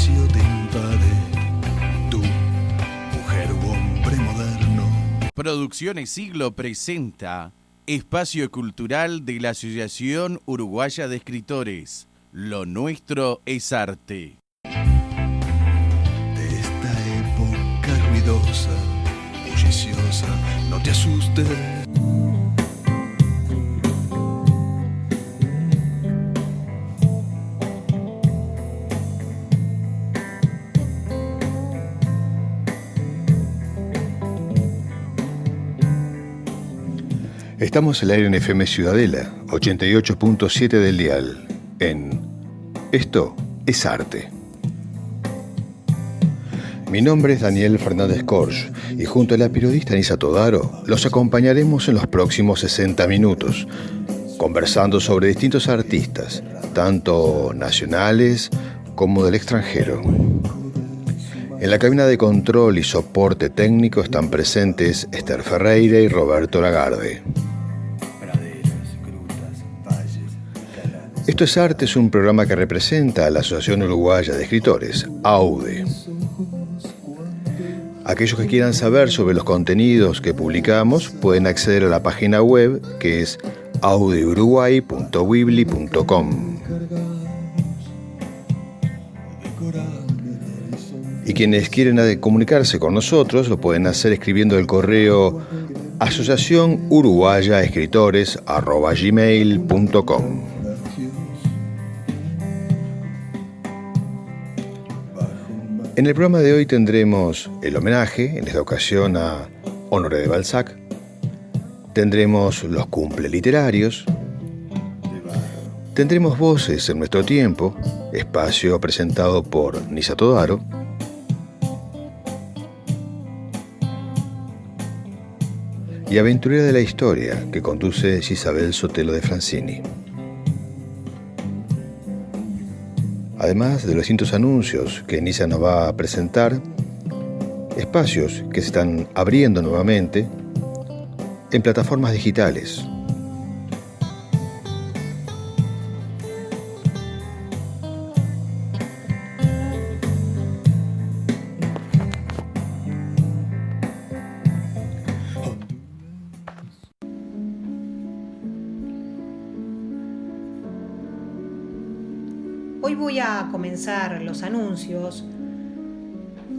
vicio te invade, tú, mujer u hombre moderno. Producciones Siglo presenta Espacio Cultural de la Asociación Uruguaya de Escritores. Lo nuestro es arte. De esta época ruidosa, bulliciosa, no te asustes. Estamos al aire en FM Ciudadela, 88.7 del dial, en Esto es Arte. Mi nombre es Daniel Fernández Corch y junto a la periodista Anisa Todaro los acompañaremos en los próximos 60 minutos, conversando sobre distintos artistas, tanto nacionales como del extranjero. En la cabina de control y soporte técnico están presentes Esther Ferreira y Roberto Lagarde. Esto es Arte es un programa que representa a la Asociación Uruguaya de Escritores, AUDE. Aquellos que quieran saber sobre los contenidos que publicamos pueden acceder a la página web que es audeuruguay.weebly.com. Y quienes quieren comunicarse con nosotros lo pueden hacer escribiendo el correo asociacionuruguayaescritores@gmail.com. En el programa de hoy tendremos el homenaje, en esta ocasión a Honoré de Balzac. Tendremos los cumple literarios. Tendremos Voces en nuestro tiempo, espacio presentado por Nisa Todaro. Y Aventurera de la Historia, que conduce Isabel Sotelo de Francini. Además de los distintos anuncios que Nisa nos va a presentar, espacios que se están abriendo nuevamente en plataformas digitales. Hoy voy a comenzar los anuncios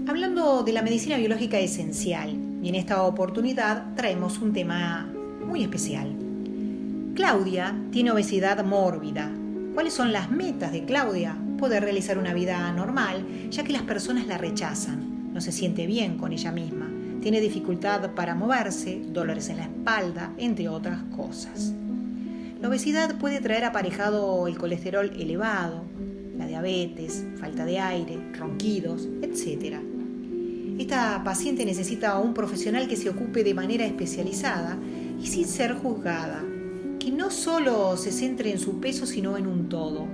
hablando de la medicina biológica esencial y en esta oportunidad traemos un tema muy especial. Claudia tiene obesidad mórbida. ¿Cuáles son las metas de Claudia? Poder realizar una vida normal, ya que las personas la rechazan, no se siente bien con ella misma, tiene dificultad para moverse, dolores en la espalda, entre otras cosas. La obesidad puede traer aparejado el colesterol elevado, la diabetes, falta de aire, ronquidos, etc. Esta paciente necesita un profesional que se ocupe de manera especializada y sin ser juzgada, que no solo se centre en su peso sino en un todo,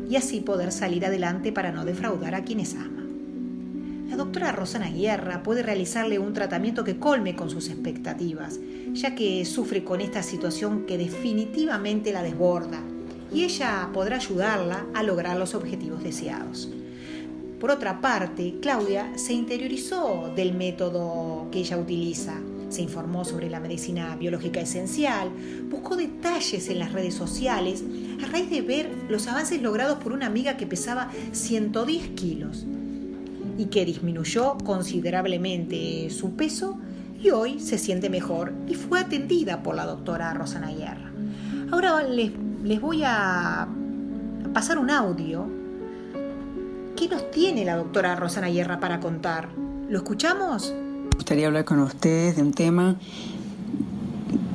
y así poder salir adelante para no defraudar a quienes ama. La doctora Rosana Guerra puede realizarle un tratamiento que colme con sus expectativas, ya que sufre con esta situación que definitivamente la desborda, y ella podrá ayudarla a lograr los objetivos deseados. Por otra parte, Claudia se interiorizó del método que ella utiliza, se informó sobre la medicina biológica esencial, buscó detalles en las redes sociales a raíz de ver los avances logrados por una amiga que pesaba 110 kilos y que disminuyó considerablemente su peso y hoy se siente mejor y fue atendida por la doctora Rosana Guerra. Ahora les voy a pasar un audio. ¿Qué nos tiene la doctora Rosana Guerra para contar? ¿Lo escuchamos? Me gustaría hablar con ustedes de un tema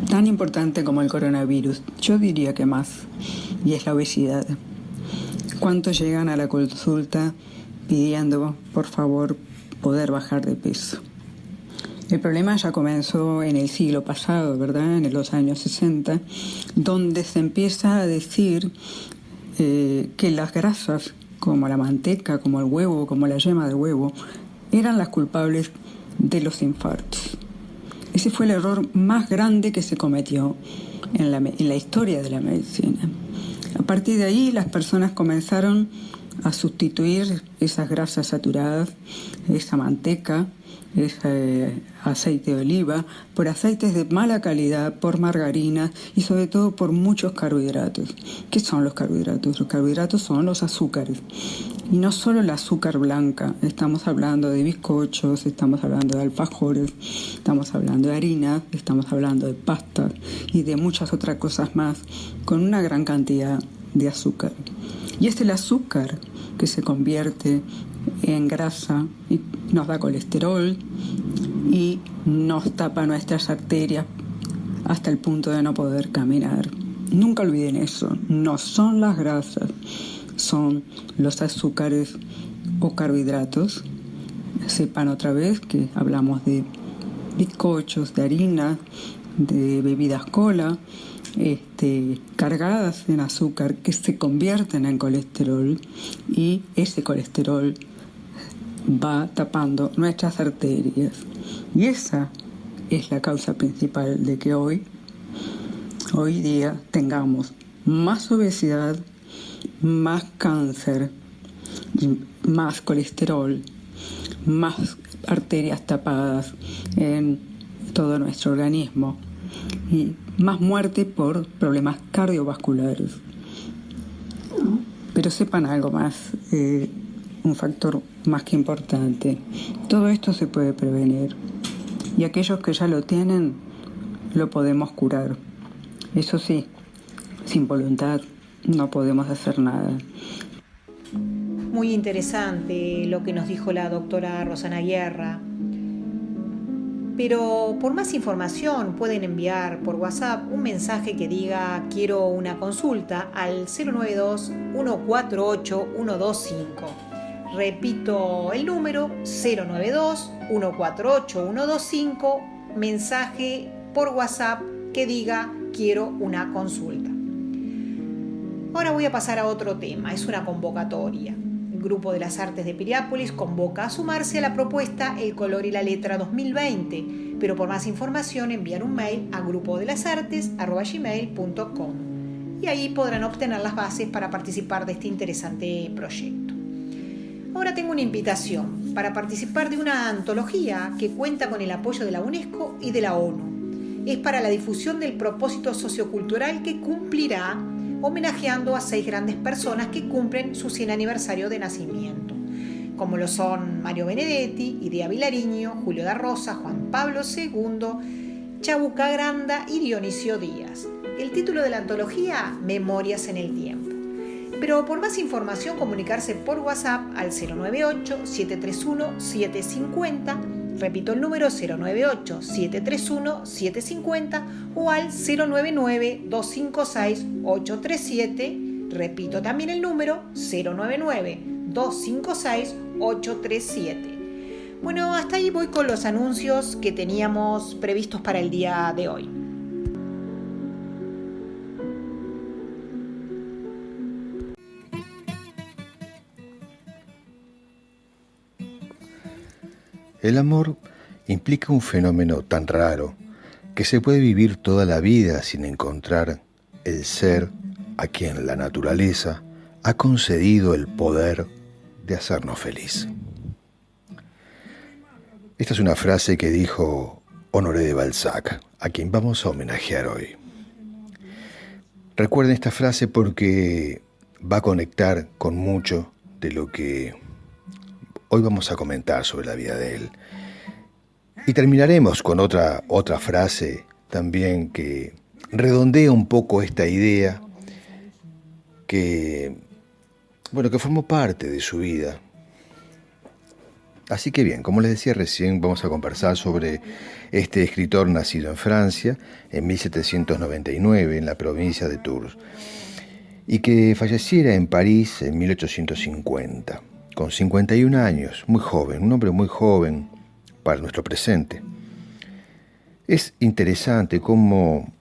tan importante como el coronavirus. Yo diría que más, y es la obesidad. ¿Cuántos llegan a la consulta pidiendo, por favor, poder bajar de peso? El problema ya comenzó en el siglo pasado, ¿verdad? En los años 60, donde se empieza a decir que las grasas, como la manteca, como el huevo, como la yema del huevo, eran las culpables de los infartos. Ese fue el error más grande que se cometió en la historia de la medicina. A partir de ahí, las personas comenzaron a sustituir esas grasas saturadas, esa manteca, ese aceite de oliva, por aceites de mala calidad, por margarinas y sobre todo por muchos carbohidratos. ¿Qué son los carbohidratos? Los carbohidratos son los azúcares. Y no solo el azúcar blanca, estamos hablando de bizcochos, estamos hablando de alfajores, estamos hablando de harinas, estamos hablando de pastas y de muchas otras cosas más con una gran cantidad de azúcar. Y es el azúcar que se convierte en grasa y nos da colesterol y nos tapa nuestras arterias hasta el punto de no poder caminar. Nunca olviden eso, no son las grasas, son los azúcares o carbohidratos. Sepan otra vez que hablamos de bizcochos, de harina, de bebidas cola, cargadas en azúcar que se convierten en colesterol y ese colesterol va tapando nuestras arterias. Y esa es la causa principal de que hoy día tengamos más obesidad, más cáncer, más colesterol, más arterias tapadas en todo nuestro organismo y más muerte por problemas cardiovasculares. Pero sepan algo más, un factor más que importante. Todo esto se puede prevenir y aquellos que ya lo tienen lo podemos curar. Eso sí, sin voluntad no podemos hacer nada. Muy interesante lo que nos dijo la doctora Rosana Guerra. Pero por más información pueden enviar por WhatsApp un mensaje que diga quiero una consulta al 092-148-125. Repito el número 092-148-125, mensaje por WhatsApp que diga quiero una consulta. Ahora voy a pasar a otro tema, es una convocatoria. El Grupo de las Artes de Piriápolis convoca a sumarse a la propuesta El Color y la Letra 2020, pero por más información enviar un mail a grupodelasartes@gmail.com y ahí podrán obtener las bases para participar de este interesante proyecto. Ahora tengo una invitación para participar de una antología que cuenta con el apoyo de la UNESCO y de la ONU. Es para la difusión del propósito sociocultural que cumplirá homenajeando a 6 grandes personas que cumplen su 100 aniversario de nacimiento, como lo son Mario Benedetti, Idea Vilariño, Julio da Rosa, Juan Pablo II, Chabuca Granda y Dionisio Díaz. El título de la antología, Memorias en el Tiempo. Pero por más información comunicarse por WhatsApp al 098-731-750, repito el número 098-731-750 o al 099-256-837, repito también el número 099-256-837. Bueno, hasta ahí voy con los anuncios que teníamos previstos para el día de hoy. El amor implica un fenómeno tan raro que se puede vivir toda la vida sin encontrar el ser a quien la naturaleza ha concedido el poder de hacernos feliz. Esta es una frase que dijo Honoré de Balzac, a quien vamos a homenajear hoy. Recuerden esta frase porque va a conectar con mucho de lo que hoy vamos a comentar sobre la vida de él. Y terminaremos con otra frase también que redondea un poco esta idea que formó parte de su vida. Así que bien, como les decía recién, vamos a conversar sobre este escritor nacido en Francia en 1799 en la provincia de Tours y que falleciera en París en 1850. Con 51 años, muy joven, un hombre muy joven para nuestro presente. Es interesante cómo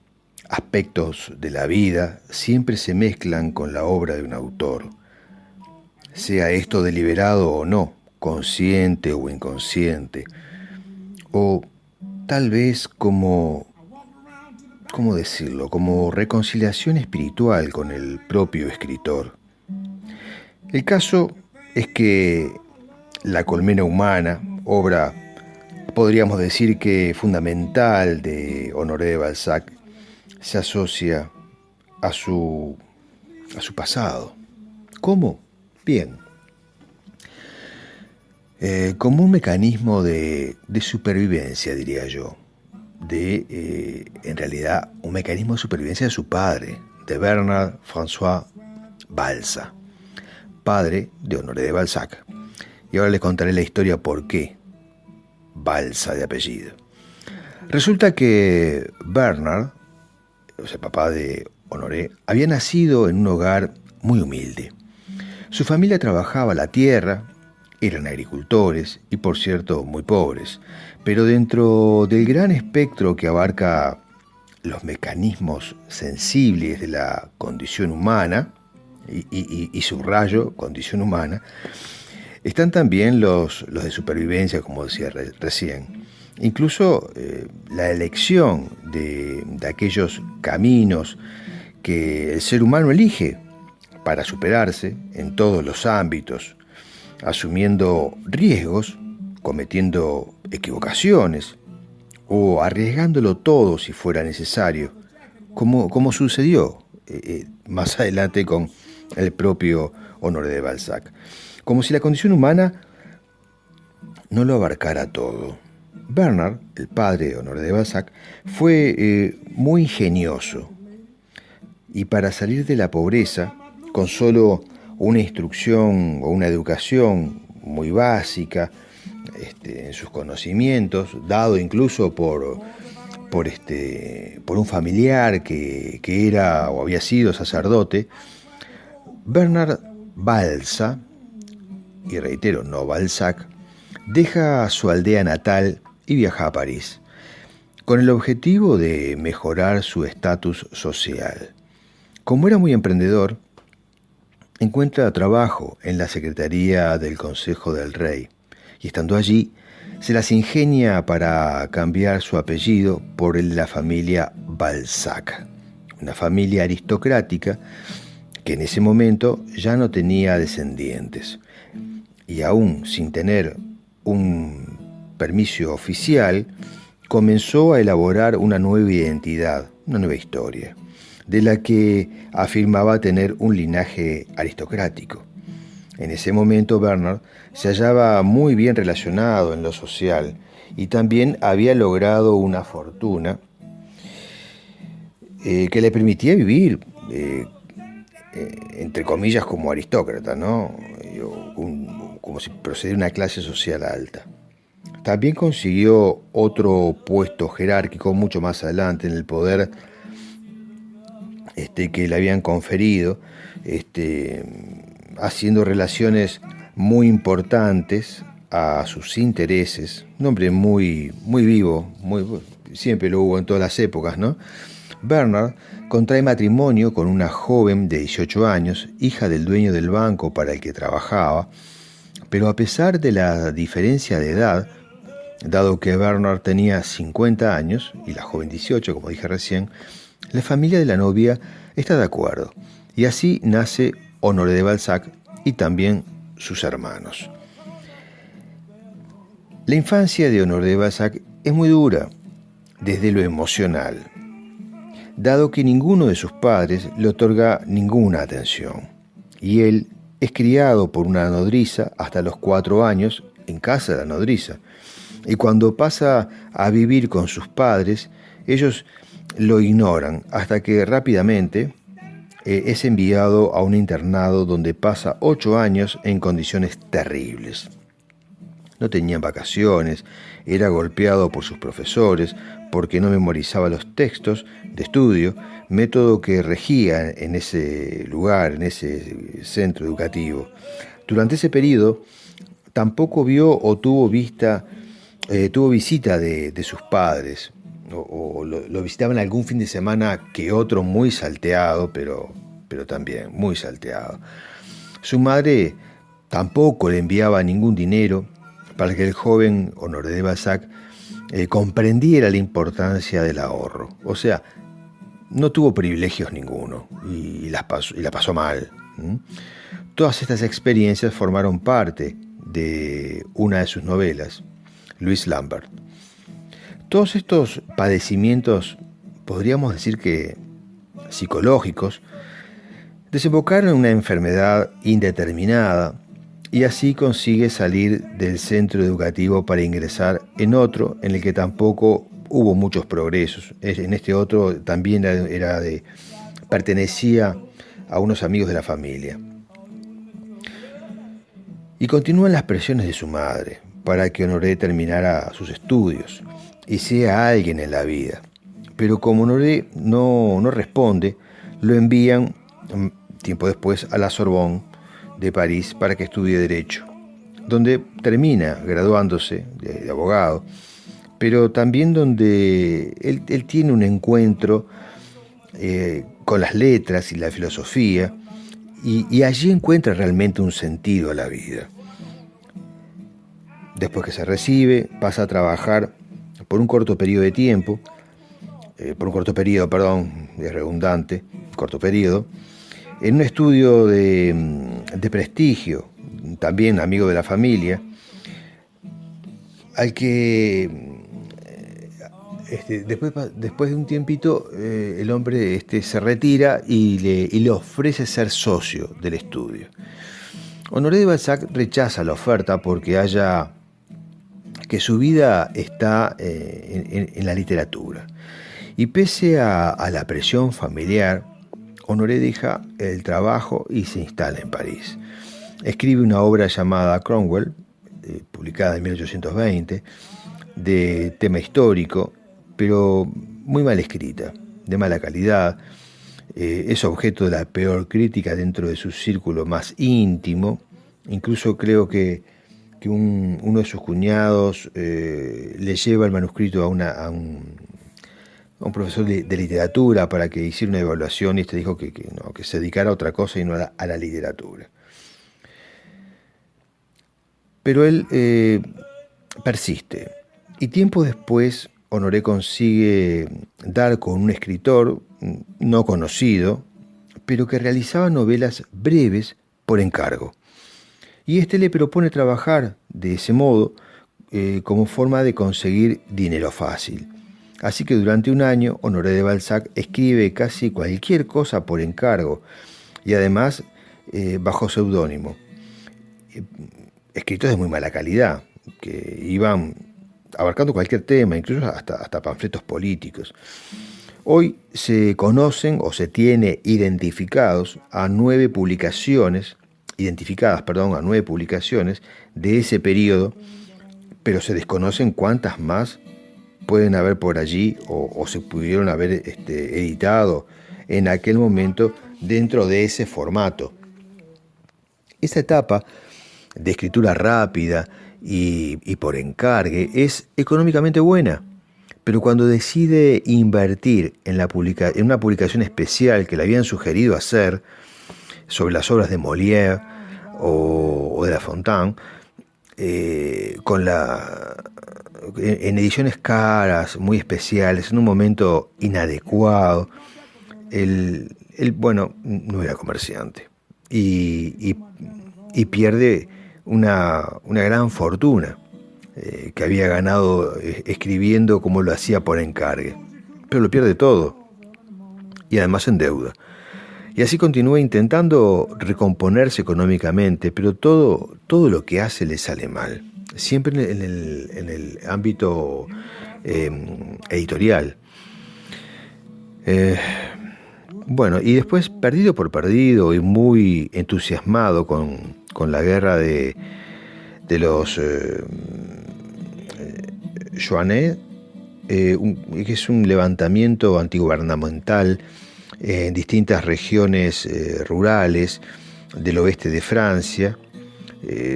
aspectos de la vida siempre se mezclan con la obra de un autor, sea esto deliberado o no, consciente o inconsciente, o tal vez como reconciliación espiritual con el propio escritor. El caso es que La colmena humana, obra, podríamos decir que fundamental de Honoré de Balzac, se asocia a su pasado. ¿Cómo? Bien. Como un mecanismo de supervivencia, diría yo. En realidad, un mecanismo de supervivencia de su padre, de Bernard François Balza, padre de Honoré de Balzac. Y ahora les contaré la historia por qué Balza de apellido. Resulta que Bernard, o sea, papá de Honoré, había nacido en un hogar muy humilde. Su familia trabajaba la tierra, eran agricultores y, por cierto, muy pobres. Pero dentro del gran espectro que abarca los mecanismos sensibles de la condición humana, y subrayo, condición humana, están también los de supervivencia, como decía recién. Incluso la elección de aquellos caminos que el ser humano elige para superarse en todos los ámbitos, asumiendo riesgos, cometiendo equivocaciones o arriesgándolo todo si fuera necesario, como sucedió más adelante con el propio Honoré de Balzac. Como si la condición humana no lo abarcara todo. Bernard, el padre de Honoré de Balzac, fue muy ingenioso y para salir de la pobreza, con solo una instrucción o una educación muy básica en sus conocimientos, dado incluso por un familiar que era o había sido sacerdote, Bernard Balza, y reitero, no Balzac, deja su aldea natal y viaja a París, con el objetivo de mejorar su estatus social. Como era muy emprendedor, encuentra trabajo en la Secretaría del Consejo del Rey, y estando allí, se las ingenia para cambiar su apellido por el de la familia Balzac, una familia aristocrática que en ese momento ya no tenía descendientes, y aún sin tener un permiso oficial, comenzó a elaborar una nueva identidad, una nueva historia, de la que afirmaba tener un linaje aristocrático. En ese momento Bernard se hallaba muy bien relacionado en lo social y también había logrado una fortuna que le permitía vivir, entre comillas, como aristócrata, ¿no? Como si procediera de una clase social alta. También consiguió otro puesto jerárquico mucho más adelante en el poder que le habían conferido, haciendo relaciones muy importantes a sus intereses. Un hombre muy, muy vivo, siempre lo hubo en todas las épocas, ¿no? Bernard contrae matrimonio con una joven de 18 años, hija del dueño del banco para el que trabajaba, pero a pesar de la diferencia de edad, dado que Bernard tenía 50 años y la joven 18, como dije recién, la familia de la novia está de acuerdo, y así nace Honoré de Balzac y también sus hermanos. La infancia de Honoré de Balzac es muy dura, desde lo emocional, dado que ninguno de sus padres le otorga ninguna atención, y él es criado por una nodriza hasta los 4 años en casa de la nodriza, y cuando pasa a vivir con sus padres, ellos lo ignoran hasta que rápidamente es enviado a un internado donde pasa 8 años en condiciones terribles. No tenía vacaciones, era golpeado por sus profesores porque no memorizaba los textos de estudio, método que regía en ese lugar, en ese centro educativo. Durante ese periodo tampoco vio o tuvo visita de sus padres, o lo visitaban algún fin de semana que otro muy salteado, pero también muy salteado. Su madre tampoco le enviaba ningún dinero para que el joven Honoré de Balzac comprendiera la importancia del ahorro. O sea, no tuvo privilegios ninguno y la pasó mal. todas estas experiencias formaron parte de una de sus novelas, Louise Lambert. Todos estos padecimientos, podríamos decir que psicológicos, desembocaron en una enfermedad indeterminada y así consigue salir del centro educativo para ingresar en otro en el que tampoco hubo muchos progresos. En este otro también pertenecía a unos amigos de la familia. Y continúan las presiones de su madre para que Honoré terminara sus estudios y sea alguien en la vida. Pero como Honoré no responde, lo envían tiempo después a la Sorbonne de París para que estudie Derecho, donde termina graduándose de abogado, pero también donde él tiene un encuentro con las letras y la filosofía, y allí encuentra realmente un sentido a la vida. Después que se recibe, pasa a trabajar por un corto periodo de tiempo, es redundante, corto periodo, en un estudio de prestigio, también amigo de la familia, al que después de un tiempito el hombre se retira y le ofrece ser socio del estudio. Honoré de Balzac rechaza la oferta porque halla que su vida está en la literatura. Y pese a la presión familiar, Honoré deja el trabajo y se instala en París. Escribe una obra llamada Cromwell, publicada en 1820, de tema histórico, pero muy mal escrita, de mala calidad. Es objeto de la peor crítica dentro de su círculo más íntimo. Incluso creo que uno de sus cuñados le lleva el manuscrito a un profesor de literatura para que hiciera una evaluación, y dijo que se dedicara a otra cosa y no a la literatura. Pero él persiste, y tiempo después Honoré consigue dar con un escritor no conocido, pero que realizaba novelas breves por encargo. Y le propone trabajar de ese modo como forma de conseguir dinero fácil. Así que durante un año Honoré de Balzac escribe casi cualquier cosa por encargo y además bajo seudónimo. Escritos de muy mala calidad, que iban abarcando cualquier tema, incluso hasta panfletos políticos. Hoy se conocen o se tiene identificadas a 9 publicaciones de ese periodo, pero se desconocen cuántas más pueden haber por allí o se pudieron haber editado en aquel momento dentro de ese formato. Esa etapa de escritura rápida y por encargue es económicamente buena, pero cuando decide invertir en una publicación especial que le habían sugerido hacer sobre las obras de Molière o de La Fontaine, en ediciones caras, muy especiales, en un momento inadecuado, él no era comerciante y pierde una gran fortuna que había ganado escribiendo como lo hacía por encargue, pero lo pierde todo y además en deuda. Y así continúa intentando recomponerse económicamente, pero todo lo que hace le sale mal, siempre en el ámbito editorial. Y después, perdido por perdido y muy entusiasmado con la guerra de los Joannès, que es un levantamiento antigubernamental en distintas regiones rurales del oeste de Francia,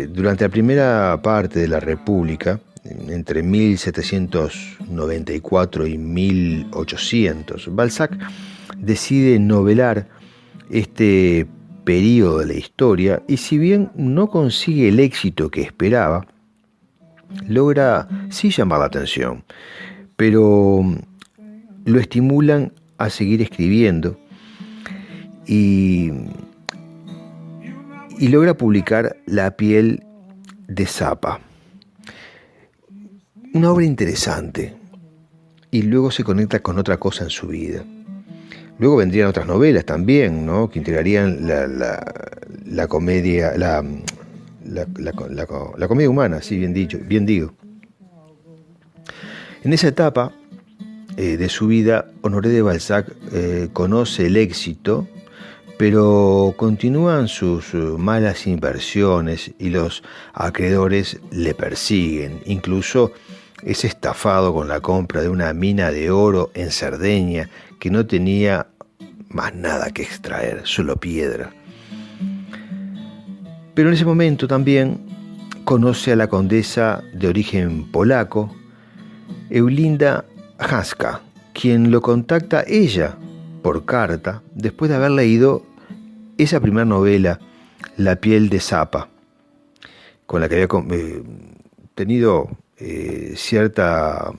durante la primera parte de la República, entre 1794 y 1800, Balzac decide novelar este periodo de la historia y, si bien no consigue el éxito que esperaba, logra sí llamar la atención, pero lo estimulan a seguir escribiendo y y logra publicar La piel de Zapa. Una obra interesante, y luego se conecta con otra cosa en su vida. Luego vendrían otras novelas también, ¿no?, que integrarían la comedia, la comedia humana, sí, bien digo. En esa etapa de su vida, Honoré de Balzac conoce el éxito, pero continúan sus malas inversiones y los acreedores le persiguen. Incluso es estafado con la compra de una mina de oro en Cerdeña que no tenía más nada que extraer, solo piedra. Pero en ese momento también conoce a la condesa de origen polaco, Eulinda Hanska, quien lo contacta ella por carta después de haber leído esa primera novela, La piel de Zapa, con la que había tenido cierto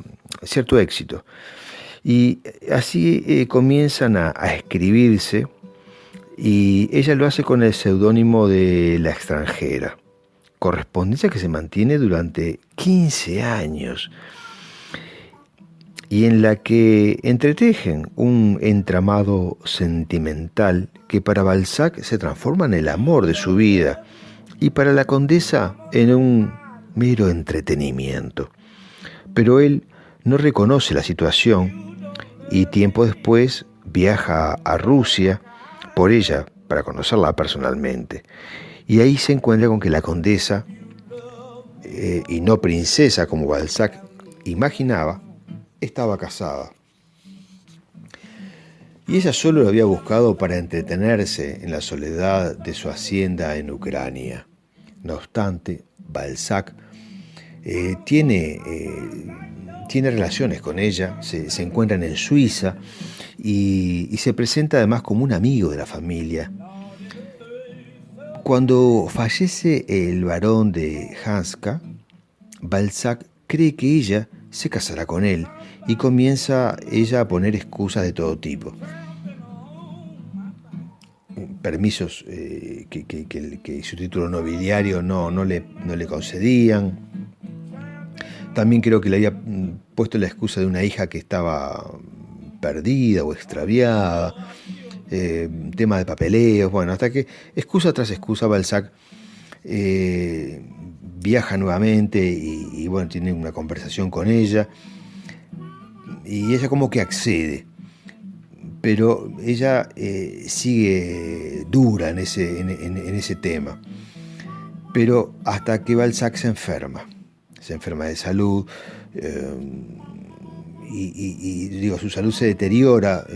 éxito. Y así comienzan a escribirse, y ella lo hace con el seudónimo de La extranjera, correspondencia que se mantiene durante 15 años y en la que entretejen un entramado sentimental que para Balzac se transforma en el amor de su vida y para la condesa en un mero entretenimiento. Pero él no reconoce la situación y tiempo después viaja a Rusia por ella para conocerla personalmente. Y ahí se encuentra con que la condesa, y no princesa como Balzac imaginaba, estaba casada. Y ella solo lo había buscado para entretenerse en la soledad de su hacienda en Ucrania. No obstante, Balzac tiene relaciones con ella, se encuentran en Suiza y se presenta además como un amigo de la familia. Cuando fallece el barón de Hanska, Balzac cree que ella se casará con él y comienza ella a poner excusas de todo tipo. Permisos que su título nobiliario no le concedían. También creo que le había puesto la excusa de una hija que estaba perdida o extraviada, tema de papeleos, bueno, hasta que excusa tras excusa Balzac viaja nuevamente y bueno, tiene una conversación con ella y ella como que accede, pero ella sigue dura en ese tema, pero hasta que Balzac se enferma de salud, y digo, su salud se deteriora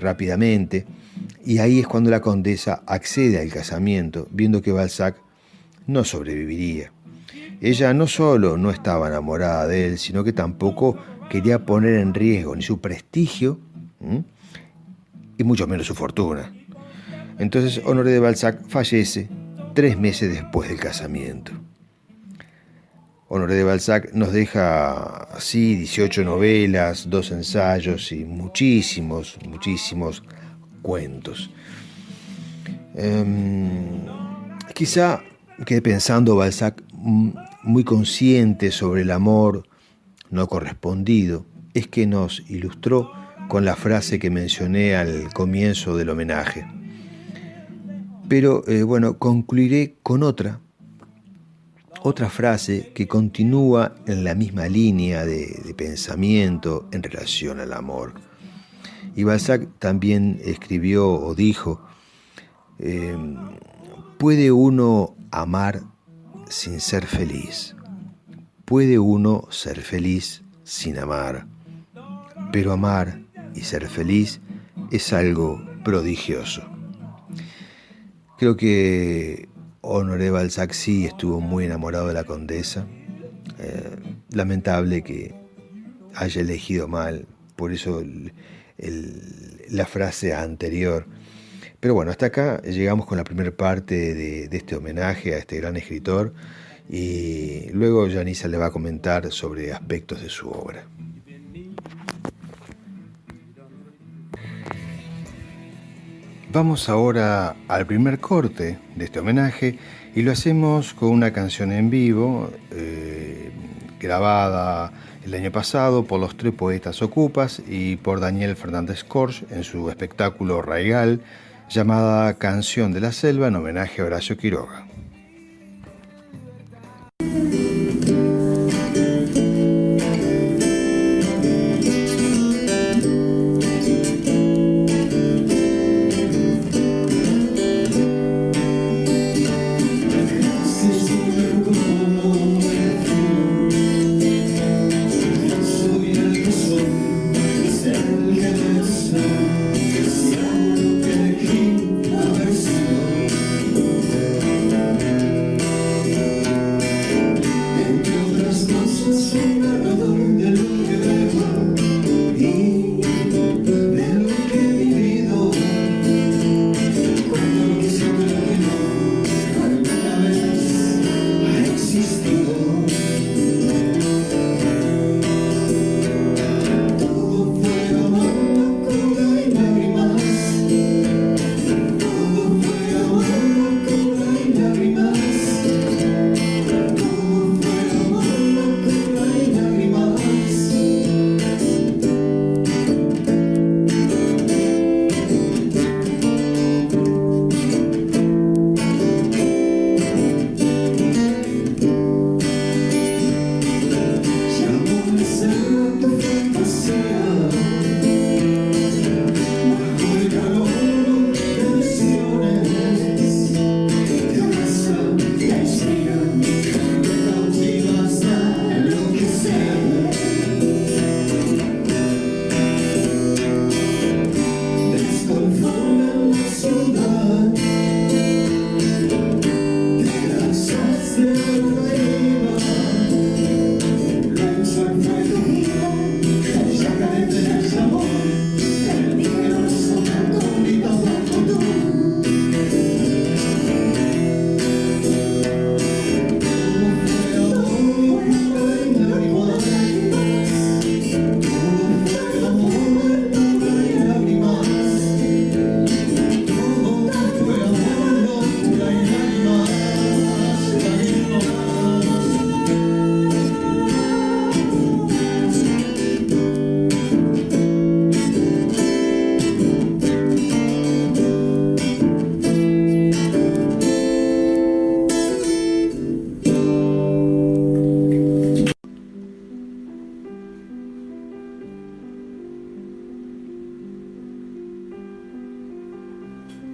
rápidamente, y ahí es cuando la condesa accede al casamiento, viendo que Balzac no sobreviviría. Ella no solo no estaba enamorada de él, sino que tampoco quería poner en riesgo ni su prestigio, y mucho menos su fortuna. Entonces Honoré de Balzac fallece 3 meses después del casamiento. Honoré de Balzac nos deja así 18 novelas, 2 ensayos y muchísimos cuentos. Quizá quedé pensando Balzac muy consciente sobre el amor no correspondido, es que nos ilustró con la frase que mencioné al comienzo del homenaje. Pero bueno, concluiré con otra frase que continúa en la misma línea de pensamiento en relación al amor. Y Balzac también escribió o dijo, ¿puede uno amar sin ser feliz? ¿Puede uno ser feliz sin amar? Pero amar y ser feliz es algo prodigioso. Creo que Honoré de Balzac sí estuvo muy enamorado de la condesa. Lamentable que haya elegido mal, por eso la frase anterior. Pero bueno, hasta acá llegamos con la primera parte de este homenaje a este gran escritor, y luego Yanisa le va a comentar sobre aspectos de su obra. Vamos ahora al primer corte de este homenaje y lo hacemos con una canción en vivo grabada el año pasado por los tres poetas Ocupas y por Daniel Fernández Corch en su espectáculo Raigal llamada Canción de la Selva en homenaje a Horacio Quiroga.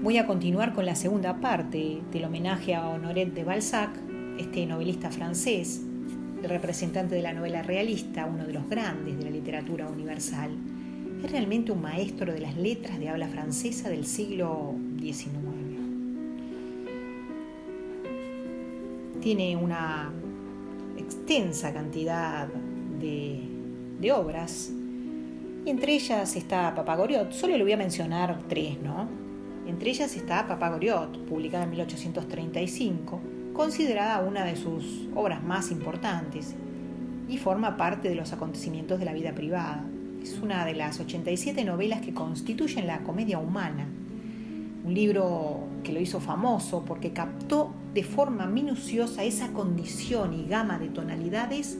Voy a continuar con la segunda parte del homenaje a Honoré de Balzac, este novelista francés, el representante de la novela realista, uno de los grandes de la literatura universal. Es realmente un maestro de las letras de habla francesa del siglo XIX. Tiene una extensa cantidad de obras, y entre ellas está Papagoriot. Solo le voy a mencionar tres, ¿no? Entre ellas está Papagoriot, publicada en 1835, considerada una de sus obras más importantes y forma parte de los acontecimientos de la vida privada. Es una de las 87 novelas que constituyen la comedia humana, un libro que lo hizo famoso porque captó de forma minuciosa esa condición y gama de tonalidades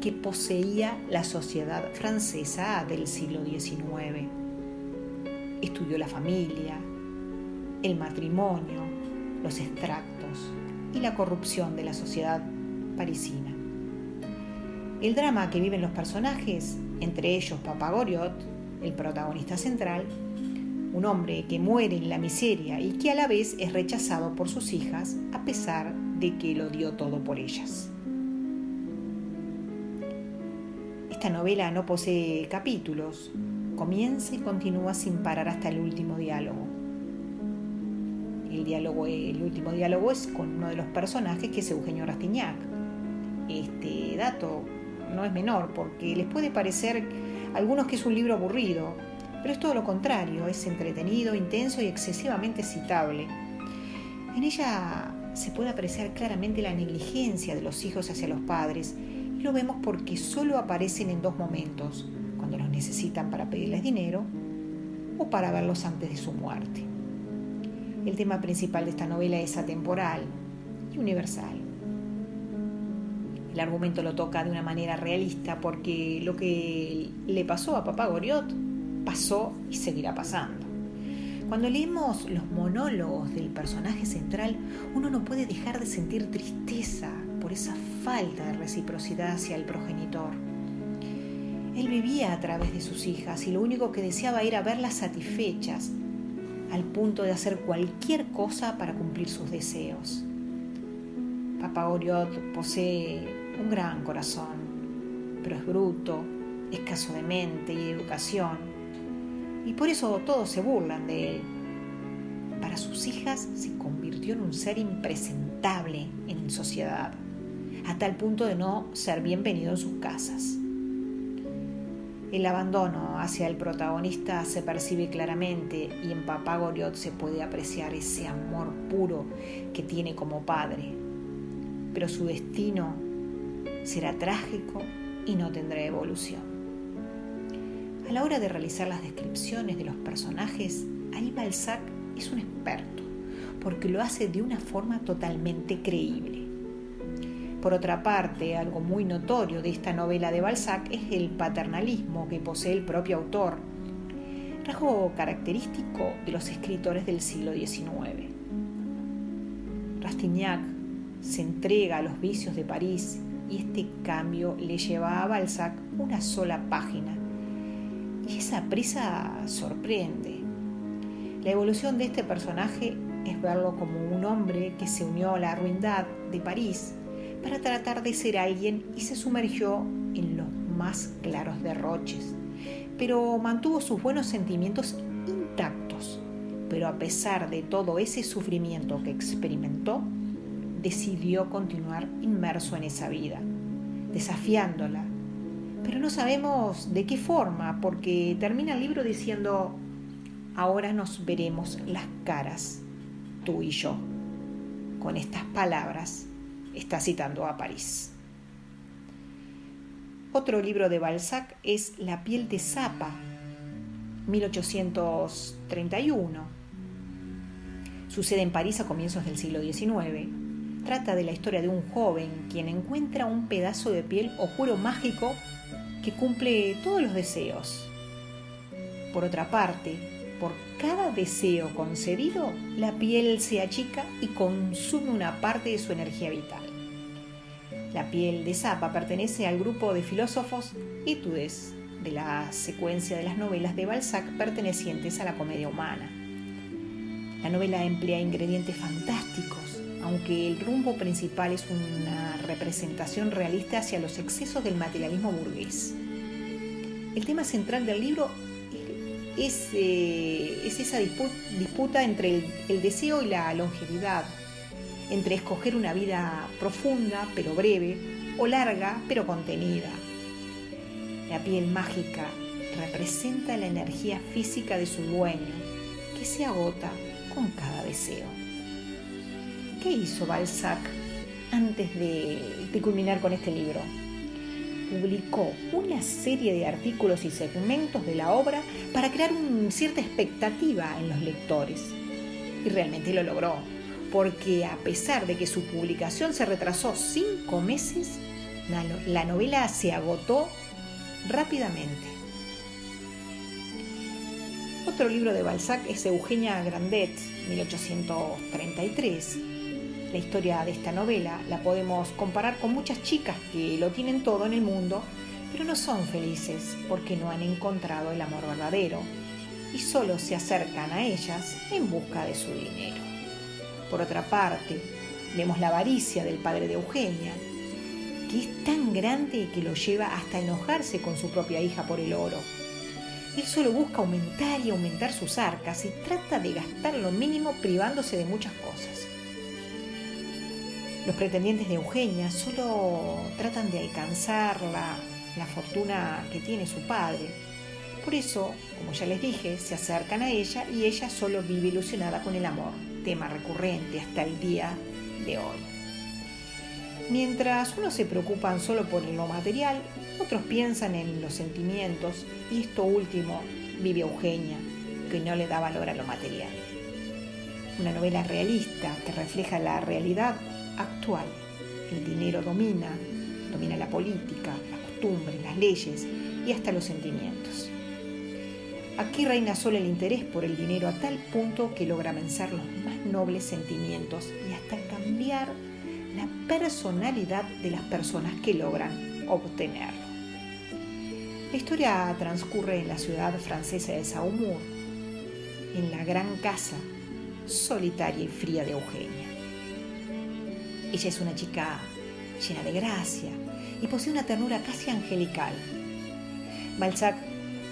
que poseía la sociedad francesa del siglo XIX. Estudió la familia, el matrimonio, los extractos y la corrupción de la sociedad parisina. El drama que viven los personajes, entre ellos Papagoriot, el protagonista central, un hombre que muere en la miseria y que a la vez es rechazado por sus hijas a pesar de que lo dio todo por ellas. Esta novela no posee capítulos, comienza y continúa sin parar hasta el último diálogo. El último diálogo es con uno de los personajes, que es Eugenio Rastignac. Este dato no es menor porque les puede parecer a algunos que es un libro aburrido, pero es todo lo contrario, es entretenido, intenso y excesivamente citable. En ella se puede apreciar claramente la negligencia de los hijos hacia los padres, y lo vemos porque solo aparecen en dos momentos: cuando los necesitan para pedirles dinero o para verlos antes de su muerte. El tema principal de esta novela es atemporal y universal. El argumento lo toca de una manera realista porque lo que le pasó a Papá Goriot pasó y seguirá pasando. Cuando leemos los monólogos del personaje central, uno no puede dejar de sentir tristeza por esa falta de reciprocidad hacia el progenitor. Él vivía a través de sus hijas y lo único que deseaba era verlas satisfechas, al punto de hacer cualquier cosa para cumplir sus deseos. Papá Goriot posee un gran corazón, pero es bruto, escaso de mente y de educación, y por eso todos se burlan de él. Para sus hijas se convirtió en un ser impresentable en sociedad, a tal punto de no ser bienvenido en sus casas. El abandono hacia el protagonista se percibe claramente y en Papá Goriot se puede apreciar ese amor puro que tiene como padre. Pero su destino será trágico y no tendrá evolución. A la hora de realizar las descripciones de los personajes, ahí Balzac es un experto, porque lo hace de una forma totalmente creíble. Por otra parte, algo muy notorio de esta novela de Balzac es el paternalismo que posee el propio autor, rasgo característico de los escritores del siglo XIX. Rastignac se entrega a los vicios de París y este cambio le lleva a Balzac una sola página. Y esa prisa sorprende. La evolución de este personaje es verlo como un hombre que se unió a la ruindad de París para tratar de ser alguien y se sumergió en los más claros derroches, pero mantuvo sus buenos sentimientos intactos. Pero a pesar de todo ese sufrimiento que experimentó, decidió continuar inmerso en esa vida, desafiándola. Pero no sabemos de qué forma, porque termina el libro diciendo: ahora nos veremos las caras, tú y yo. Con estas palabras está citando a París. Otro libro de Balzac es La piel de Zapa, 1831. Sucede en París a comienzos del siglo XIX. Trata de la historia de un joven quien encuentra un pedazo de piel oscuro mágico que cumple todos los deseos. Por otra parte, por cada deseo concedido, la piel se achica y consume una parte de su energía vital. La piel de Zapa pertenece al grupo de filósofos Études, de la secuencia de las novelas de Balzac pertenecientes a la comedia humana. La novela emplea ingredientes fantásticos, aunque el rumbo principal es una representación realista hacia los excesos del materialismo burgués. El tema central del libro es esa disputa entre el deseo y la longevidad, entre escoger una vida profunda pero breve o larga pero contenida. La piel mágica representa la energía física de su dueño, que se agota con cada deseo. ¿Qué hizo Balzac antes de culminar con este libro? Publicó una serie de artículos y segmentos de la obra para crear cierta expectativa en los lectores. Y realmente lo logró, porque a pesar de que su publicación se retrasó 5 meses, la novela se agotó rápidamente. Otro libro de Balzac es Eugenia Grandet, 1833. La historia de esta novela la podemos comparar con muchas chicas que lo tienen todo en el mundo, pero no son felices porque no han encontrado el amor verdadero y solo se acercan a ellas en busca de su dinero. Por otra parte, vemos la avaricia del padre de Eugenia, que es tan grande que lo lleva hasta enojarse con su propia hija por el oro. Él solo busca aumentar y aumentar sus arcas y trata de gastar lo mínimo privándose de muchas cosas. Los pretendientes de Eugenia solo tratan de alcanzar la fortuna que tiene su padre. Por eso, como ya les dije, se acercan a ella y ella solo vive ilusionada con el amor, tema recurrente hasta el día de hoy. Mientras unos se preocupan solo por lo material, otros piensan en los sentimientos y esto último vive Eugenia, que no le da valor a lo material. una novela realista que refleja la realidad actual. El dinero domina la política, las costumbres, las leyes y hasta los sentimientos. Aquí reina solo el interés por el dinero a tal punto que logra vencer los más nobles sentimientos y hasta cambiar la personalidad de las personas que logran obtenerlo. La historia transcurre en la ciudad francesa de Saumur, en la gran casa solitaria y fría de Eugenia. Ella es una chica llena de gracia y posee una ternura casi angelical. Balzac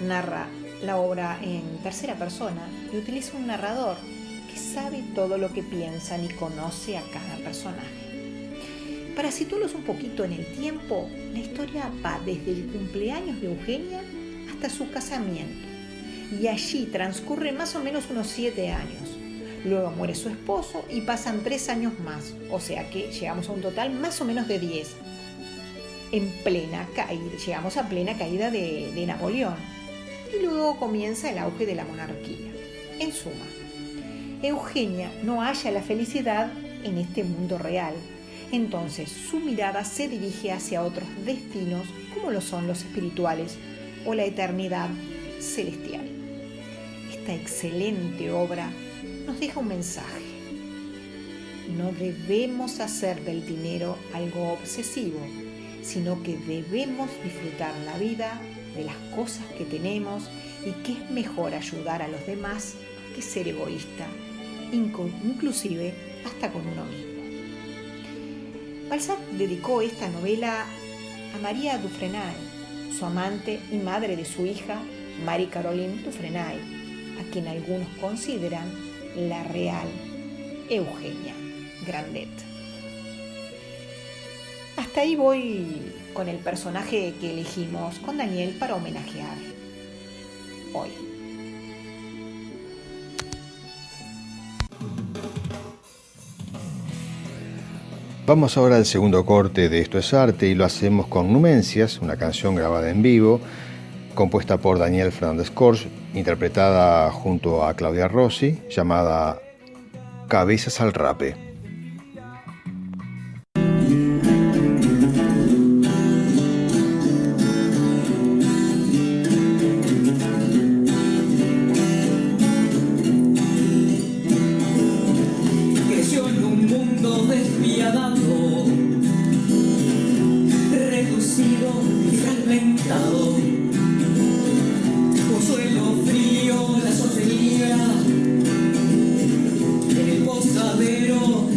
narra la obra en tercera persona y utiliza un narrador que sabe todo lo que piensan y conoce a cada personaje. Para situarlos un poquito en el tiempo, la historia va desde el cumpleaños de Eugenia hasta su casamiento, y allí transcurren más o menos unos 7 años. Luego muere su esposo y pasan 3 años más, o sea que llegamos a un total más o menos de 10. Llegamos a plena caída de Napoleón, y luego comienza el auge de la monarquía. En suma, Eugenia no halla la felicidad en este mundo real, entonces su mirada se dirige hacia otros destinos como lo son los espirituales o la eternidad celestial. Esta excelente obra nos deja un mensaje. No debemos hacer del dinero algo obsesivo, sino que debemos disfrutar la vida, de las cosas que tenemos, y que es mejor ayudar a los demás que ser egoísta, inclusive hasta con uno mismo. Balzac dedicó esta novela a María Dufresnoy, su amante y madre de su hija, Marie-Caroline Dufresnoy, a quien algunos consideran la real Eugenia Grandet. Hasta ahí voy con el personaje que elegimos con Daniel para homenajear hoy. Vamos ahora al segundo corte de Esto es Arte y lo hacemos con Numencias, una canción grabada en vivo, compuesta por Daniel Fernández Corsch, interpretada junto a Claudia Rossi, llamada Cabezas al Rape. Creció en un mundo despiadado, reducido y fragmentado. Un suelo frío la sostenía en el posadero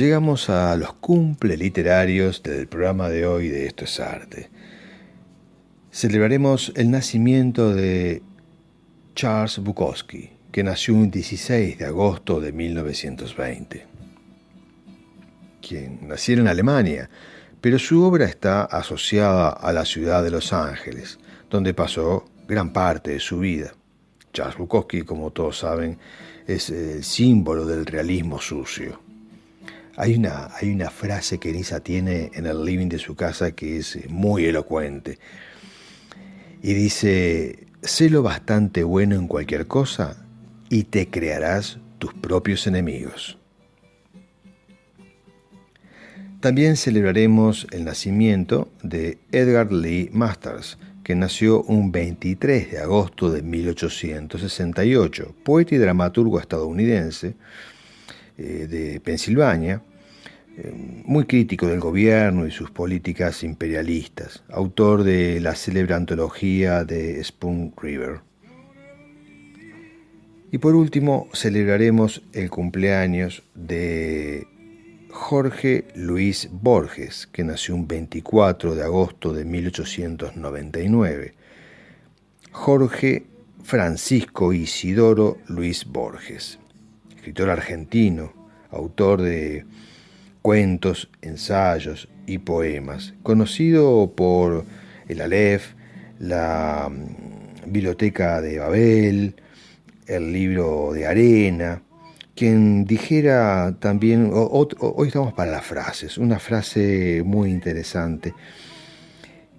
llegamos a los cumple literarios del programa de hoy de Esto es Arte. Celebraremos el nacimiento de Charles Bukowski, que nació un 16 de agosto de 1920. Quien naciera en Alemania, pero su obra está asociada a la ciudad de Los Ángeles, donde pasó gran parte de su vida. Charles Bukowski, como todos saben, es el símbolo del realismo sucio. Hay una frase que Nisa tiene en el living de su casa que es muy elocuente. Y dice: sé lo bastante bueno en cualquier cosa y te crearás tus propios enemigos. También celebraremos el nacimiento de Edgar Lee Masters, que nació un 23 de agosto de 1868, poeta y dramaturgo estadounidense de Pensilvania, muy crítico del gobierno y sus políticas imperialistas, autor de la célebre antología de Spoon River. Y por último, celebraremos el cumpleaños de Jorge Luis Borges, que nació un 24 de agosto de 1899. Jorge Francisco Isidoro Luis Borges, escritor argentino, autor de cuentos, ensayos y poemas, conocido por el Aleph, la Biblioteca de Babel, el Libro de Arena. Quien dijera también, hoy estamos para las frases, una frase muy interesante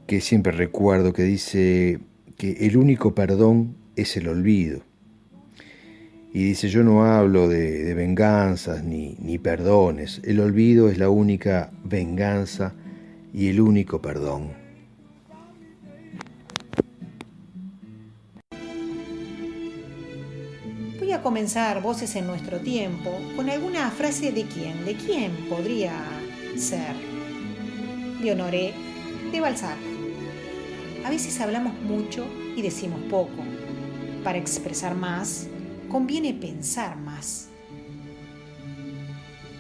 que siempre recuerdo, que dice que el único perdón es el olvido. Y dice: yo no hablo de venganzas ni perdones, el olvido es la única venganza y el único perdón. Voy a comenzar Voces en Nuestro Tiempo con alguna frase de quién. ¿De quién podría ser? De Honoré de Balzac. A veces hablamos mucho y decimos poco. Para expresar más, conviene pensar más.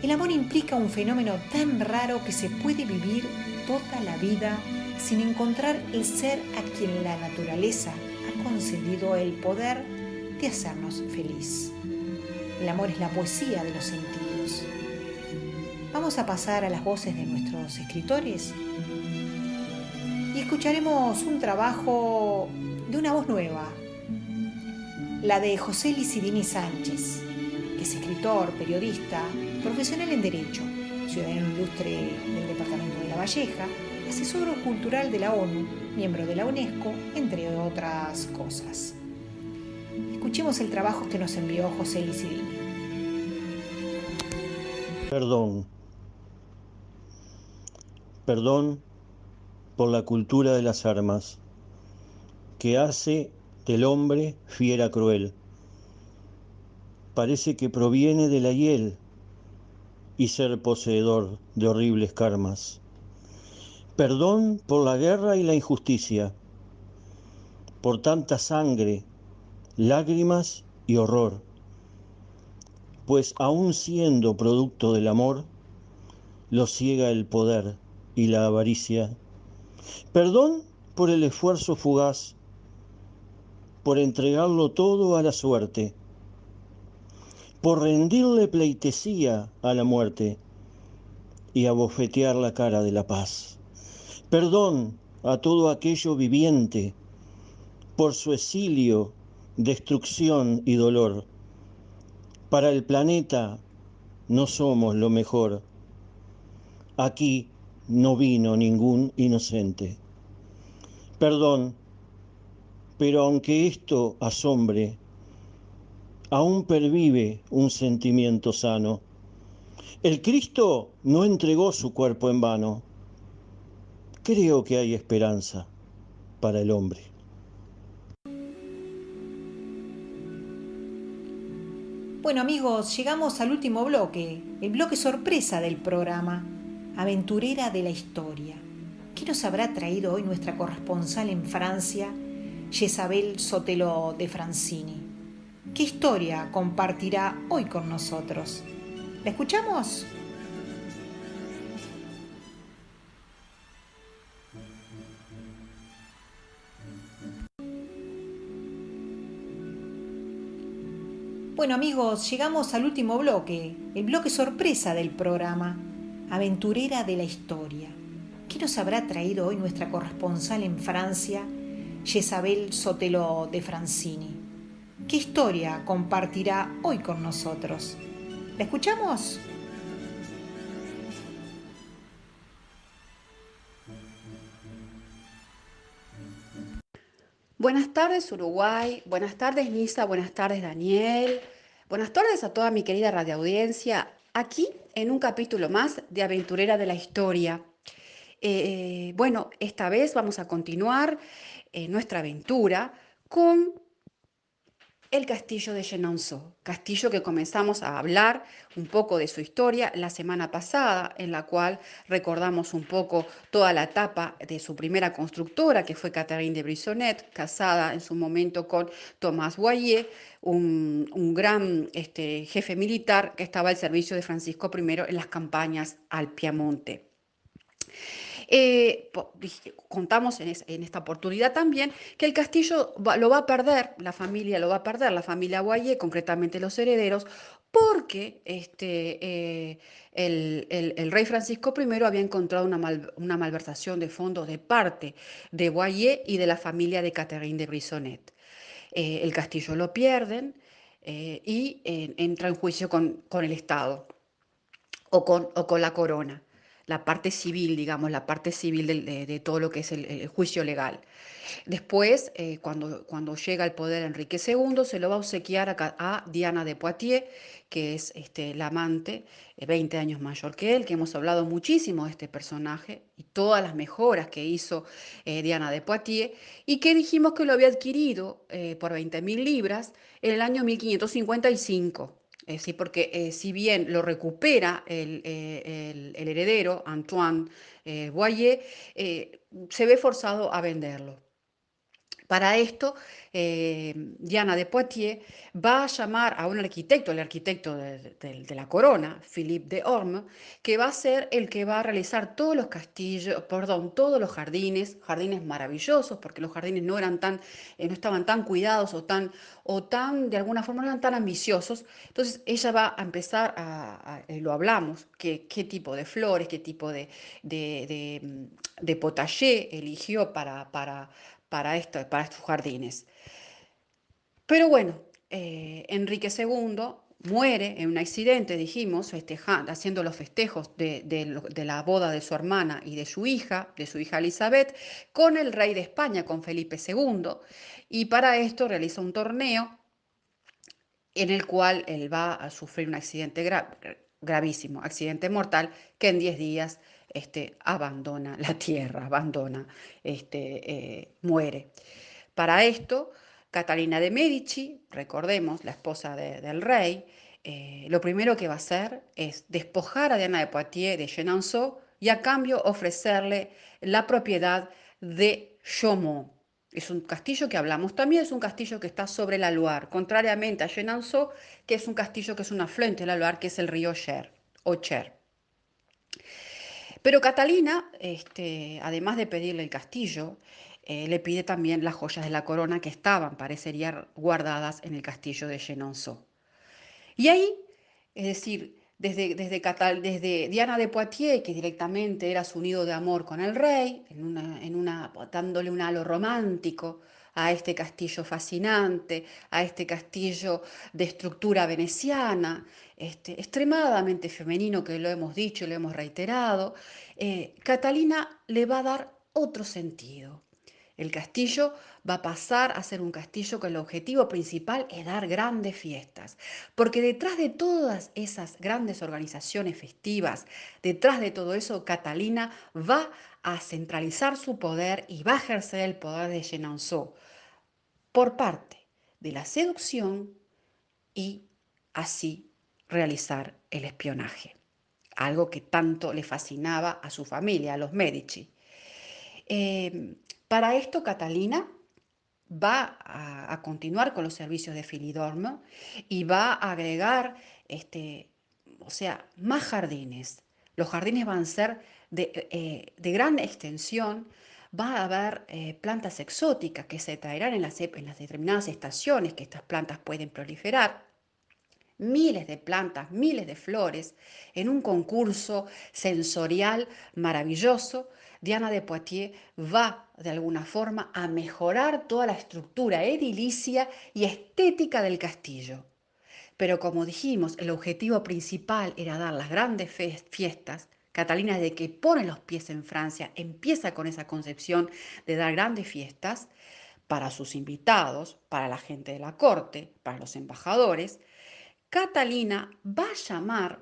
El amor implica un fenómeno tan raro que se puede vivir toda la vida sin encontrar el ser a quien la naturaleza ha concedido el poder de hacernos feliz. El amor es la poesía de los sentidos. Vamos a pasar a las voces de nuestros escritores y escucharemos un trabajo de una voz nueva, la de José Licidini Sánchez, que es escritor, periodista, profesional en Derecho, ciudadano ilustre del departamento de La Valleja, asesor cultural de la ONU, miembro de la UNESCO, entre otras cosas. Escuchemos el trabajo que nos envió José Licidini. Perdón. Perdón por la cultura de las armas, que hace del hombre fiera cruel. Parece que proviene de la hiel y ser poseedor de horribles karmas. Perdón por la guerra y la injusticia, por tanta sangre, lágrimas y horror, pues aun siendo producto del amor, lo ciega el poder y la avaricia. Perdón por el esfuerzo fugaz, por entregarlo todo a la suerte, por rendirle pleitesía a la muerte y abofetear la cara de la paz. Perdón a todo aquello viviente, por su exilio, destrucción y dolor. Para el planeta no somos lo mejor. Aquí no vino ningún inocente. Perdón, pero aunque esto asombre, aún pervive un sentimiento sano. El Cristo no entregó su cuerpo en vano. Creo que hay esperanza para el hombre. Bueno amigos, llegamos al último bloque, el bloque sorpresa del programa, Aventurera de la Historia. ¿Qué nos habrá traído hoy nuestra corresponsal en Francia, Jezabel Sotelo de Francini? ¿Qué historia compartirá hoy con nosotros? ¿La escuchamos? Bueno amigos, llegamos al último bloque, el bloque sorpresa del programa, Aventurera de la Historia. ¿Qué nos habrá traído hoy nuestra corresponsal en Francia, Jezabel Sotelo de Francini? ¿Qué historia compartirá hoy con nosotros? ¿La escuchamos? Buenas tardes Uruguay, buenas tardes Nisa, buenas tardes Daniel, buenas tardes a toda mi querida radioaudiencia, aquí en un capítulo más de Aventurera de la Historia. Bueno, esta vez vamos a continuar nuestra aventura con el castillo de Chenonceau, castillo que comenzamos a hablar un poco de su historia la semana pasada, en la cual recordamos un poco toda la etapa de su primera constructora, que fue Catherine de Brisonnet, casada en su momento con Thomas Boyer, un gran jefe militar que estaba al servicio de Francisco I en las campañas al Piamonte. Contamos en esta oportunidad también que el castillo lo va a perder, la familia lo va a perder, la familia Boyer, concretamente los herederos, porque el rey Francisco I había encontrado una malversación de fondos de parte de Boyer y de la familia de Catherine de Brisonnet. El castillo lo pierden y entra en juicio con el Estado o con la corona, la parte civil, digamos, la parte civil de todo lo que es el juicio legal. Después, cuando llega al poder Enrique II, se lo va a obsequiar a Diana de Poitiers, que es la amante, 20 años mayor que él, que hemos hablado muchísimo de este personaje y todas las mejoras que hizo Diana de Poitiers, y que dijimos que lo había adquirido por 20.000 libras en el año 1555. Sí, porque si bien lo recupera el heredero, Antoine Boyer, se ve forzado a venderlo. Para esto, Diana de Poitiers va a llamar a un arquitecto, el arquitecto de la corona, Philippe de Orme, que va a ser el que va a realizar todos los castillos, perdón, todos los jardines, jardines maravillosos, porque los jardines no eran no estaban tan cuidados o tan, de alguna forma, no eran tan ambiciosos. Entonces, ella va a empezar lo hablamos, qué tipo de flores, qué tipo de potager eligió para estos jardines. Pero bueno, Enrique II muere en un accidente, dijimos, haciendo los festejos de la boda de su hermana y de su hija Elizabeth, con el rey de España, con Felipe II, y para esto realiza un torneo en el cual él va a sufrir un accidente gravísimo, accidente mortal, que en 10 días abandona la tierra, muere. Para esto, Catalina de Medici, recordemos, la esposa del rey, lo primero que va a hacer es despojar a Diana de Poitiers de Chenonceau y a cambio ofrecerle la propiedad de Chaumont. Es un castillo que hablamos también, es un castillo que está sobre la Loire, contrariamente a Chenonceau, que es un castillo que es un afluente de la Loire, que es el río Cher, o Cher. Pero Catalina, además de pedirle el castillo, le pide también las joyas de la corona que estaban, parecería, guardadas en el castillo de Chenonceau. Y ahí, es decir, desde Diana de Poitiers, que directamente era su nido de amor con el rey, dándole un halo romántico a este castillo fascinante, a este castillo de estructura veneciana, extremadamente femenino, que lo hemos dicho y lo hemos reiterado, Catalina le va a dar otro sentido. El castillo va a pasar a ser un castillo con el objetivo principal es dar grandes fiestas, porque detrás de todas esas grandes organizaciones festivas, detrás de todo eso, Catalina va a centralizar su poder y va a ejercer el poder de Chenonceau por parte de la seducción y así realizar el espionaje, algo que tanto le fascinaba a su familia, a los Medici. Para esto, Catalina va a continuar con los servicios de Philidorme y va a agregar más jardines. Los jardines van a ser de gran extensión, va a haber plantas exóticas que se traerán en las determinadas estaciones que estas plantas pueden proliferar. miles de plantas, miles de flores, en un concurso sensorial maravilloso. Diana de Poitiers va de alguna forma a mejorar toda la estructura edilicia y estética del castillo. Pero como dijimos, el objetivo principal era dar las grandes fiestas. Catalina, desde que pone los pies en Francia, empieza con esa concepción de dar grandes fiestas para sus invitados, para la gente de la corte, para los embajadores. Catalina va a llamar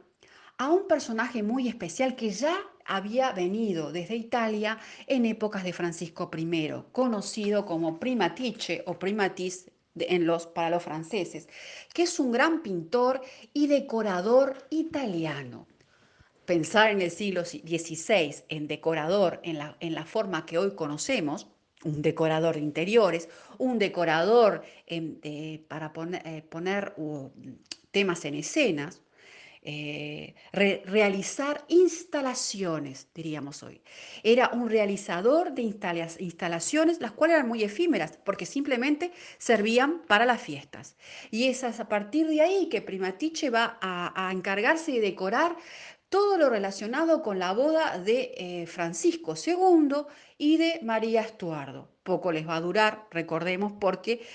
a un personaje muy especial que ya había venido desde Italia en épocas de Francisco I, conocido como Primatice o Primatis para los franceses, que es un gran pintor y decorador italiano. Pensar en el siglo XVI en decorador en la forma que hoy conocemos, un decorador de interiores, un decorador para poner temas en escenas, realizar instalaciones, diríamos hoy. Era un realizador de instalaciones, las cuales eran muy efímeras, porque simplemente servían para las fiestas. Y es a partir de ahí que Primatice va a encargarse de decorar todo lo relacionado con la boda de Francisco II y de María Estuardo. Poco les va a durar, recordemos, porque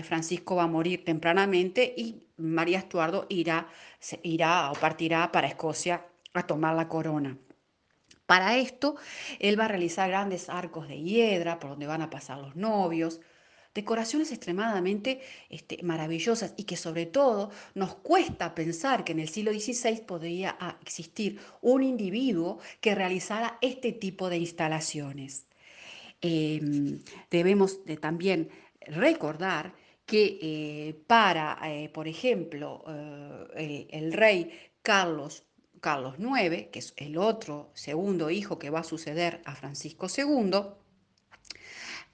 Francisco va a morir tempranamente y María Estuardo irá o partirá para Escocia a tomar la corona. Para esto, él va a realizar grandes arcos de hiedra por donde van a pasar los novios, decoraciones extremadamente maravillosas y que sobre todo nos cuesta pensar que en el siglo XVI podría existir un individuo que realizara este tipo de instalaciones. Debemos también recordar que por ejemplo, el rey Carlos IX, que es el otro segundo hijo que va a suceder a Francisco II,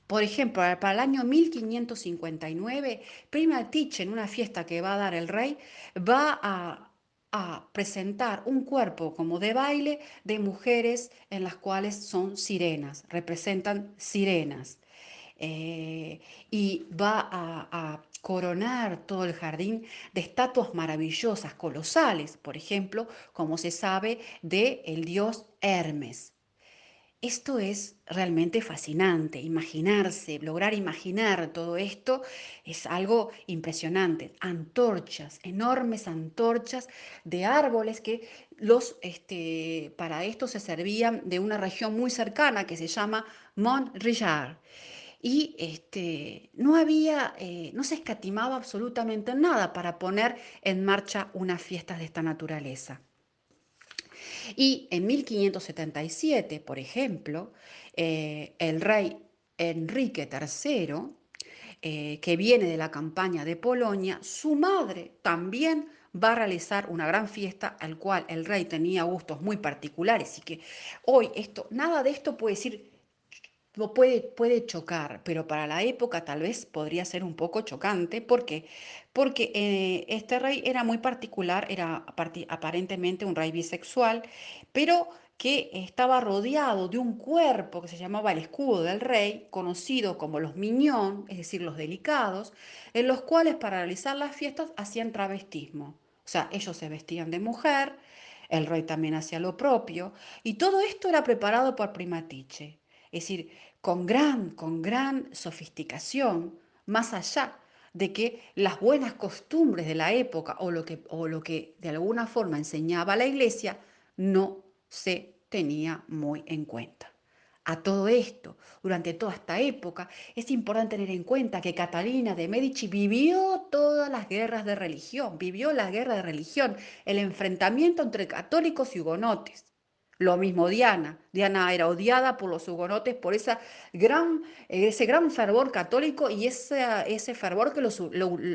por ejemplo, para el año 1559, Primatice, en una fiesta que va a dar el rey, va a presentar un cuerpo como de baile de mujeres en las cuales son sirenas, representan sirenas. Y va a coronar todo el jardín de estatuas maravillosas, colosales, por ejemplo, como se sabe, del dios Hermes. Esto es realmente fascinante, lograr imaginar todo esto es algo impresionante. Antorchas, enormes antorchas de árboles que para esto se servían de una región muy cercana que se llama Mont-Richard. Y no se escatimaba absolutamente nada para poner en marcha unas fiestas de esta naturaleza. Y en 1577, por ejemplo, el rey Enrique III, que viene de la campaña de Polonia, su madre también va a realizar una gran fiesta al cual el rey tenía gustos muy particulares y que hoy nada de esto puede chocar, pero para la época tal vez podría ser un poco chocante. ¿Por qué? Porque este rey era muy particular, era aparentemente un rey bisexual, pero que estaba rodeado de un cuerpo que se llamaba el escudo del rey, conocido como los mignons, es decir, los delicados, en los cuales para realizar las fiestas hacían travestismo. O sea, ellos se vestían de mujer, el rey también hacía lo propio, y todo esto era preparado por Primatice. Es decir, con gran sofisticación, más allá de que las buenas costumbres de la época o lo que de alguna forma enseñaba la iglesia no se tenía muy en cuenta. A todo esto, durante toda esta época, es importante tener en cuenta que Catalina de Medici vivió todas las guerras de religión, vivió la guerra de religión, el enfrentamiento entre católicos y hugonotes. Lo mismo Diana. Diana era odiada por los hugonotes por ese gran fervor católico y ese fervor que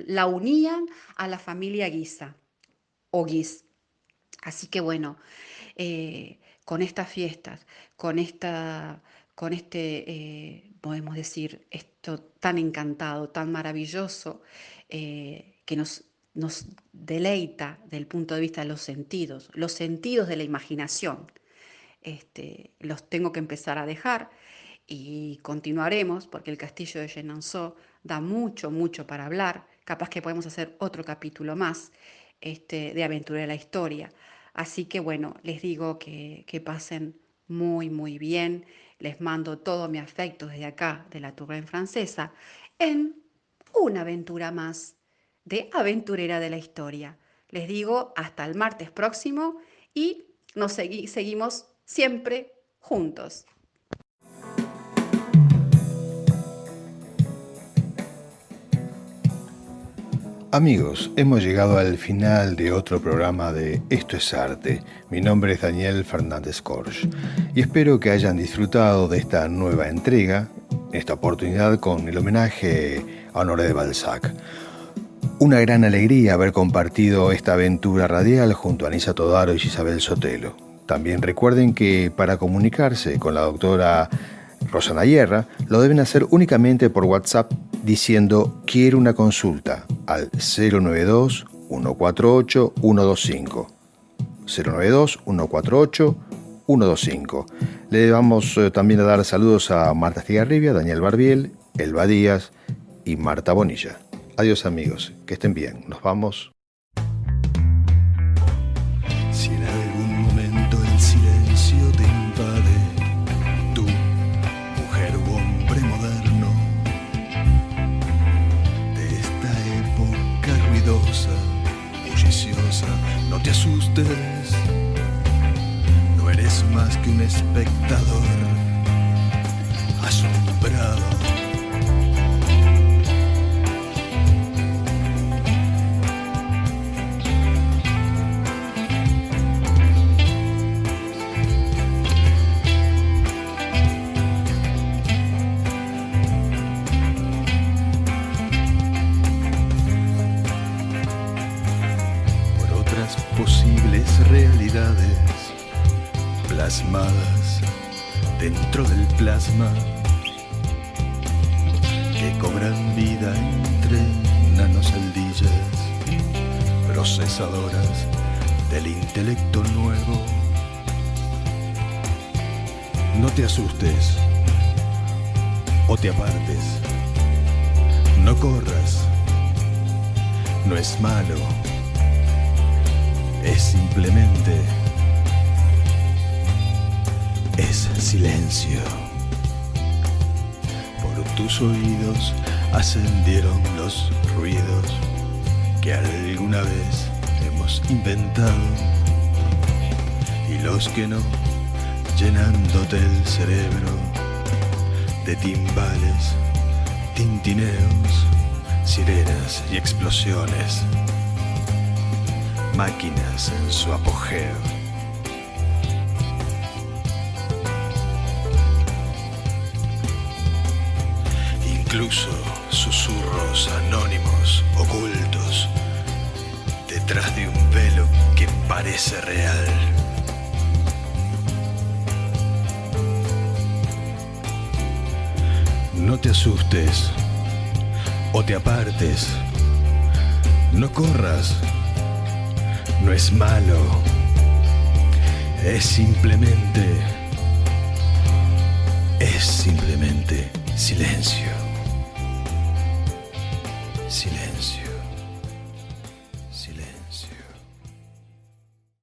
la unían a la familia Guisa o Guise. Así que bueno, con estas fiestas, podemos decir, esto tan encantado, tan maravilloso, que nos deleita del punto de vista de los sentidos de la imaginación. Los tengo que empezar a dejar y continuaremos porque el castillo de Chenonceau da mucho, mucho para hablar capaz que podemos hacer otro capítulo más de Aventura de la Historia. Así que bueno, les digo que pasen muy, muy bien. Les mando todo mi afecto desde acá, de la Touraine francesa, en una aventura más de Aventurera de la Historia. Les digo hasta el martes próximo y nos seguimos siempre juntos. Amigos, hemos llegado al final de otro programa de Esto es Arte. Mi nombre es Daniel Fernández Corsch y espero que hayan disfrutado de esta nueva entrega, esta oportunidad con el homenaje a Honoré de Balzac. Una gran alegría haber compartido esta aventura radial junto a Anisa Todaro y Isabel Sotelo. También recuerden que para comunicarse con la doctora Rosana Guerra lo deben hacer únicamente por WhatsApp diciendo quiero una consulta al 092-148-125. 092-148-125. Le vamos también a dar saludos a Marta Estigarribia, Daniel Barbiel, Elba Díaz y Marta Bonilla. Adiós amigos, que estén bien. Nos vamos. Si en algún momento el silencio te invade, tú, mujer u hombre moderno, de esta época ruidosa, bulliciosa, no te asustes, no eres más que un espectador asombrado. Posibles realidades plasmadas dentro del plasma que cobran vida entre nanosaldillas procesadoras del intelecto nuevo. No te asustes o te apartes, no corras, no es malo. Es simplemente, es silencio. Por tus oídos ascendieron los ruidos que alguna vez hemos inventado y los que no, llenándote el cerebro de timbales, tintineos, sirenas y explosiones. Máquinas en su apogeo. Incluso susurros anónimos, ocultos, detrás de un velo que parece real. No te asustes o te apartes, no corras. No es malo, es simplemente silencio. Silencio.